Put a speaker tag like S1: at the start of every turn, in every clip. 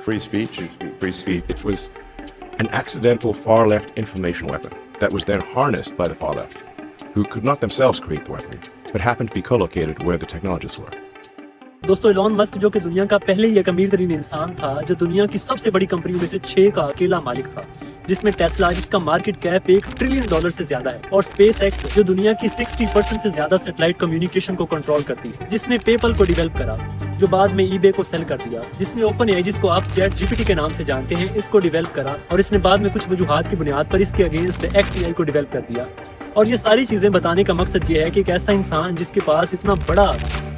S1: Free speech.
S2: Free speech. It was an accidental far left information weapon that was then harnessed by the far left, who could not themselves create the weapon, but happened to be co-located where the technologists were.
S3: दोस्तों Elon Musk जो कि दुनिया का पहले ही एक अमीर तरीन इंसान था, जो दुनिया की सबसे बड़ी कंपनियों में से 6 का अकेला मालिक था, जिसमें टेस्ला जिसका मार्केट कैप $1 ट्रिलियन से ज्यादा है, और स्पेस एक्स जो दुनिया की 60% से ज्यादा सैटेलाइट कम्युनिकेशन को कंट्रोल करती है, जिसने पेपल को डेवलप करा, जो बाद में ईबे को सेल कर दिया, जिसने ओपन एआई जिसको आप चैट जीपीटी के नाम से जानते हैं इसको डेवलप करा, और इसने बाद में कुछ वजूहात की बुनियाद पर इसके अगेंस्ट एक्सएआई को डेवलप कर दिया। और ये सारी चीजें बताने का मकसद ये है कि एक ऐसा इंसान जिसके पास इतना बड़ा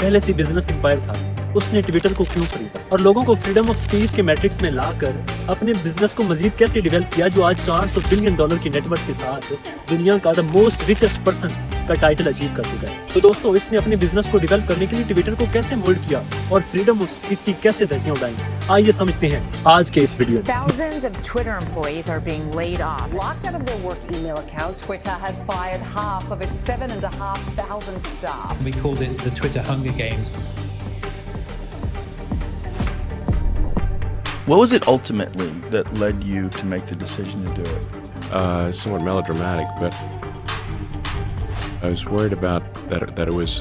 S3: पहले से बिजनेस एम्पायर था, उसने ट्विटर को क्यों खरीदा और लोगों को फ्रीडम ऑफ स्पीच के मैट्रिक्स में लाकर अपने बिजनेस को मजीद कैसे डेवलप किया, जो आज $400 बिलियन की नेटवर्क के साथ दुनिया का द मोस्ट रिचेस्ट पर्सन का टाइटल अचीव कर चुका है। तो दोस्तों इसने अपने बिजनेस को डेवलप करने के लिए ट्विटर को कैसे मोल्ड किया और फ्रीडम ऑफ स्पीच की कैसे धज्जियां उड़ाई, आइए समझते हैं आज के इस वीडियो में।
S4: Thousands of Twitter employees are being laid off. Locked out of their work email accounts, Twitter has fired half of its 7,500 staff.
S5: We called it the Twitter Hunger Games.
S6: What was it ultimately that led you to make the decision to do it?
S2: Somewhat melodramatic, but I was worried about that it was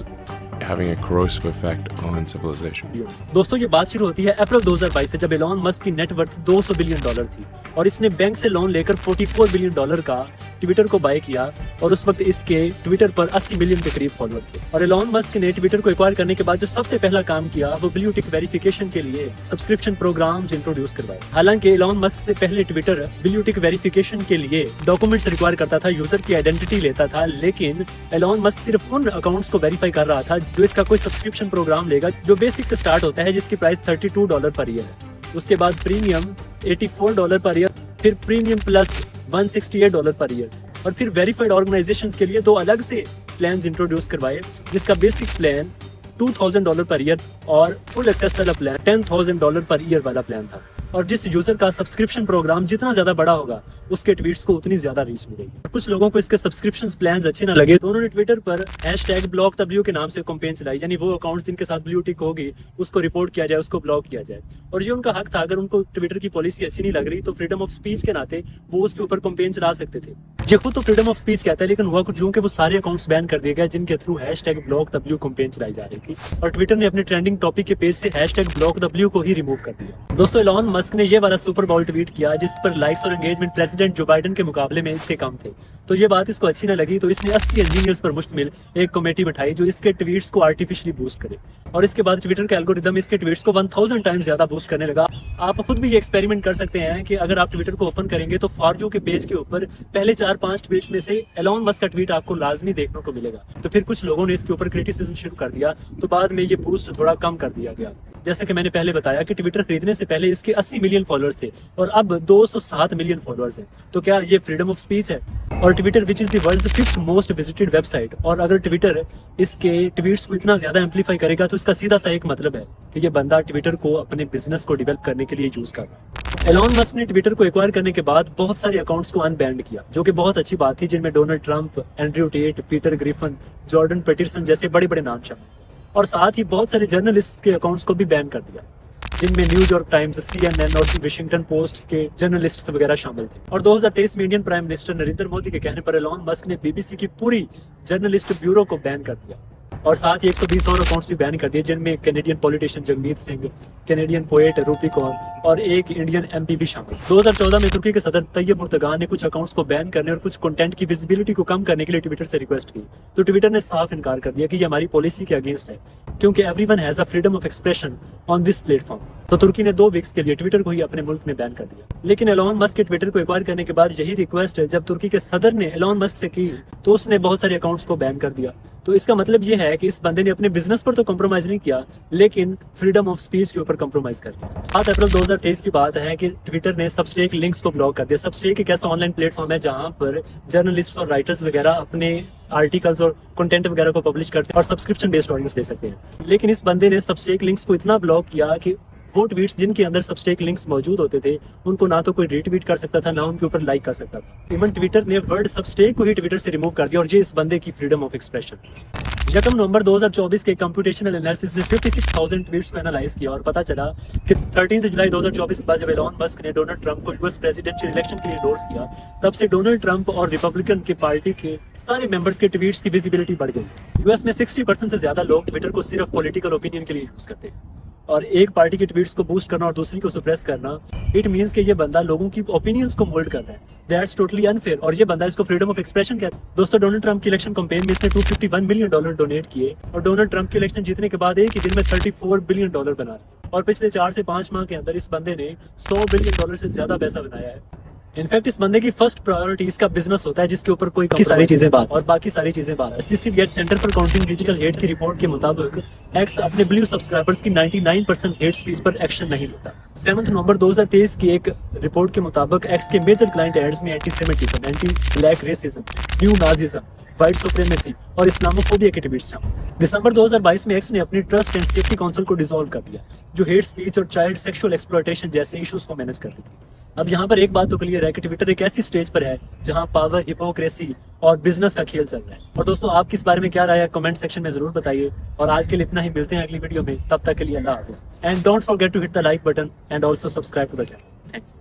S2: having a corrosive effect on civilization.
S3: दोस्तों ये बात शुरू होती है अप्रैल 2022 से, जब Elon Musk की net worth $200 billion थी और इसने बैंक से लोन लेकर $44 बिलियन का ट्विटर को बाय किया, और उस वक्त इसके ट्विटर पर 80 मिलियन के करीब फॉलोअर थे। और एलॉन मस्क ने ट्विटर को एक्वायर करने के बाद जो सबसे पहला काम किया वो ब्लू टिक वेरिफिकेशन के लिए सब्सक्रिप्शन प्रोग्राम्स इंट्रोड्यूस करवाए। हालांकि एलॉन मस्क से पहले ट्विटर ब्लू टिक वेरिफिकेशन के लिए डॉक्यूमेंट्स रिक्वायर करता था, यूजर की आइडेंटिटी लेता था, लेकिन एलॉन मस्क सिर्फ उन अकाउंट्स को वेरीफाई कर रहा था जो इसका कोई सब्सक्रिप्शन प्रोग्राम लेगा, जो बेसिक से स्टार्ट होता है, जिसकी प्राइस $32 पर ईयर है। उसके बाद प्रीमियम $84 पर ईयर, फिर प्रीमियम प्लस $168 पर ईयर, और फिर वेरीफाइड ऑर्गेनाइजेशंस के लिए 2 अलग से प्लान्स इंट्रोड्यूस करवाए, जिसका बेसिक प्लान $2,000 पर ईयर और फुल एक्सेस वाला प्लान $10,000 पर ईयर वाला प्लान था। और जिस यूजर का सब्सक्रिप्शन प्रोग्राम जितना ज्यादा बड़ा होगा उसके ट्वीट्स को उतनी ज्यादा रीच मिलेगी। कुछ लोगों को इसके सब्सक्रिप्शन प्लान्स अच्छे ना लगे तो उन्होंने ट्विटर पर #BlockTheBlue के नाम से कैंपेन चलाई, यानी वो अकाउंट्स जिनके साथ ब्लू टिक होगी उसको रिपोर्ट किया जाए, उसको ब्लॉक किया जाए। और ये उनका हक था, अगर उनको ट्विटर की पॉलिसी अच्छी नहीं लग रही तो फ्रीडम ऑफ स्पीच के नाते वो उसके ऊपर कैंपेन चला सकते थे। ये खुद तो फ्रीडम ऑफ स्पीच कहता है, लेकिन हुआ कुछ यूं कि वो सारे अकाउंट्स बैन कर दिए गए जिनके थ्रू #BlockTheBlue कैंपेन चलाई जा रही थी, और ट्विटर ने अपने ट्रेंडिंग टॉपिक के पेज से #BlockTheBlue को ही रिमूव कर दिया। दोस्तों एलॉन मस्क ने ये वाला सुपर बाउल ट्वीट किया जिस पर लाइक्स और एंगेजमेंट प्रेसिडेंट जो बाइडेन के मुकाबले में इसके कम थे, तो ये बात इसको अच्छी न लगी, तो इसने 80 इंजीनियर्स पर मुश्तमिल एक कमेटी बैठाई जो इसके ट्वीट्स को आर्टिफिशियली बूस्ट करे, और इसके बाद ट्विटर का एल्गोरिदम इसके ट्वीट्स को 1000 टाइम्स ज्यादा बूस्ट करने लगा। आप खुद भी ये एक्सपेरिमेंट कर सकते हैं कि अगर आप ट्विटर को ओपन करेंगे तो फॉर के पेज के ऊपर पहले 4-5 ट्वीट्स में से एलॉन मस्क का ट्वीट आपको लाजमी देखने को मिलेगा। तो फिर कुछ लोगों ने इसके ऊपर क्रिटिसिज्म शुरू कर दिया, तो बाद में ये बूस्ट थोड़ा कम कर दिया गया। जैसे कि मैंने पहले बताया कि ट्विटर खरीदने से पहले इसके 80 मिलियन फॉलोअर्स थे और अब 207 मिलियन फॉलोअर्स हैं। तो क्या ये फ्रीडम ऑफ स्पीच है? और Twitter which is the world's 5th most visited website, और अगर ट्विटर इसके ट्वीट्स को इतना ज्यादा एम्पलीफाई करेगा तो इसका सीधा सा एक मतलब है कि ये बंदा ट्विटर को अपने बिजनेस को डेवलप करने के लिए यूज कर रहा है। एलॉन मस्क ने ट्विटर को एक्वायर करने के बाद बहुत सारे अकाउंट्स को अनबैंड किया, जो कि बहुत अच्छी बात थी, जिनमें Donald Trump, Andrew Tate, Peter Griffin, Jordan Peterson जैसे बड़े बड़े नाम शामिल, और साथ ही बहुत सारे जर्नलिस्ट के अकाउंट्स को भी बैन कर दिया, जिनमें न्यूयॉर्क टाइम्स, CNN और वाशिंगटन पोस्ट के जर्नलिस्ट वगैरह शामिल थे। और 2023 में Indian prime minister Narendra Modi के कहने पर एलॉन मस्क ने BBC की पूरी जर्नलिस्ट ब्यूरो को बैन कर दिया, और साथ ही 120 और अकाउंट्स भी बैन कर दिए, जिनमें Canadian politician Jagmeet Singh, Canadian poet रूपी कौर और एक इंडियन MP भी शामिल। 2014 में तुर्की के सदर तैयब उर्दगान ने कुछ अकाउंट्स को बैन करने और कुछ कंटेंट की विजिबिलिटी को कम करने के लिए ट्विटर से रिक्वेस्ट की, तो ट्विटर ने साफ इनकार कर दिया कि ये हमारी पॉलिसी के अगेंस्ट है, क्योंकि everyone has a freedom of expression on this platform. तो तुर्की ने 2 वीक्स के लिए ट्विटर को ही अपने मुल्क में बैन कर दिया। लेकिन एलॉन मस्क के ट्विटर को एक्वायर करने के बाद यही रिक्वेस्ट जब तुर्की के सदर ने एलॉन मस्क से की तो उसने बहुत सारे अकाउंट्स को बैन कर दिया। तो इसका मतलब ये है कि इस बंदे ने अपने बिजनेस पर तो कॉम्प्रोमाइज नहीं किया, लेकिन फ्रीडम ऑफ स्पीच के ऊपर कॉम्प्रोमाइज कर लिया। 7 अप्रैल 2023 की बात है कि ट्विटर ने सबस्टेक लिंक्स को ब्लॉक कर दिया। सबस्टेक एक ऐसा ऑनलाइन प्लेटफॉर्म है जहां पर जर्नलिस्ट और राइटर्स वगैरह अपने आर्टिकल्स और कंटेंट वगैरह को पब्लिश करते हैं और सब्सक्रिप्शन बेस्ड ऑडियंस ले सकते हैं। लेकिन इस बंदे ने सबस्टेक लिंक्स को इतना ब्लॉक किया कि वो ट्वीट्स जिनके अंदर सबस्टेक लिंक्स मौजूद होते थे उनको ना तो कोई रीट्वीट कर सकता था, ना उनके ऊपर लाइक कर सकता था। इवन ट्विटर ने वर्ड सबस्टेक को ही ट्विटर से रिमूव कर दिया, और ये इस बंदे की फ्रीडम ऑफ एक्सप्रेशन। 1 नवंबर 2024 के कंप्यूटेशनल एनालिसिस ने 56,000 ट्वीट्स को एनालाइज किया और पता चला कि 13 जुलाई 2024 के बाद जब एलॉन मस्क ने डोनाल्ड ट्रंप को यूएस प्रेसिडेंशियल इलेक्शन के लिए एंडोर्स किया, तब से डोनाल्ड ट्रंप और रिपब्लिकन के पार्टी के सारे मेंबर्स के ट्वीट्स की विजिबिलिटी बढ़ गई। यूएस में 60% से ज्यादा लोग ट्विटर को सिर्फ पॉलिटिकल ओपिनियन के लिए यूज करते हैं, और एक पार्टी के ट्वीट्स को बूस्ट करना और दूसरी को सुप्रेस करना, इट मींस कि ये बंदा लोगों की ओपिनियंस को मोल्ड कर रहा है। दैट्स टोटली अनफेयर, और ये बंदा इसको फ्रीडम ऑफ एक्सप्रेशन कहता है। दोस्तों, डोनाल्ड ट्रंप की इलेक्शन कैंपेन में इसने $251 मिलियन डोनेट किए, और डोनाल्ड ट्रंप की इलेक्शन जीतने के बाद एक ही दिन में $34 बिलियन बना रहा है, और पिछले 4 से 5 माह के अंदर इस बंदे ने $100 बिलियन से ज्यादा पैसा बनाया है। इनफैक्ट इस बंदे की फर्स्ट प्रायोरिटी इसका बिजनेस होता है, जिसके ऊपर कोई बाकी सारी चीजें बात। असिस्टेड गेट center for countering digital hate की रिपोर्ट के मुताबिक एक्स अपने ब्लू सब्सक्राइबर्स की 99% हेट स्पीच पर एक्शन नहीं लेता। 7 नवंबर 2023 की एक रिपोर्ट के मुताबिक एक्स के मेजर क्लाइंट एड्स में antisemitism, anti black racism, new Nazism, white supremacy और इस्लामोफोबिया के ट्वीट्स थे। दिसंबर 2022 में एक्स ने अपनी ट्रस्ट एंड सेफ्टी काउंसिल को डिसॉल्व कर दिया, जो हेट स्पीच और चाइल्ड सेक्सुअल एक्सप्लॉयटेशन जैसे इश्यूज को मैनेज करती थी। अब यहाँ पर एक बात तो क्लियर है कि ट्विटर एक ऐसी स्टेज पर है जहाँ पावर, हिपोक्रेसी और बिजनेस का खेल चल रहा है। और दोस्तों, आपकी इस बारे में क्या राय है, कमेंट सेक्शन में जरूर बताइए। और आज के लिए इतना ही, मिलते हैं अगली वीडियो में, तब तक के लिए अल्लाह हाफिज। And don't forget to hit the like button and also subscribe to the channel. Thank you.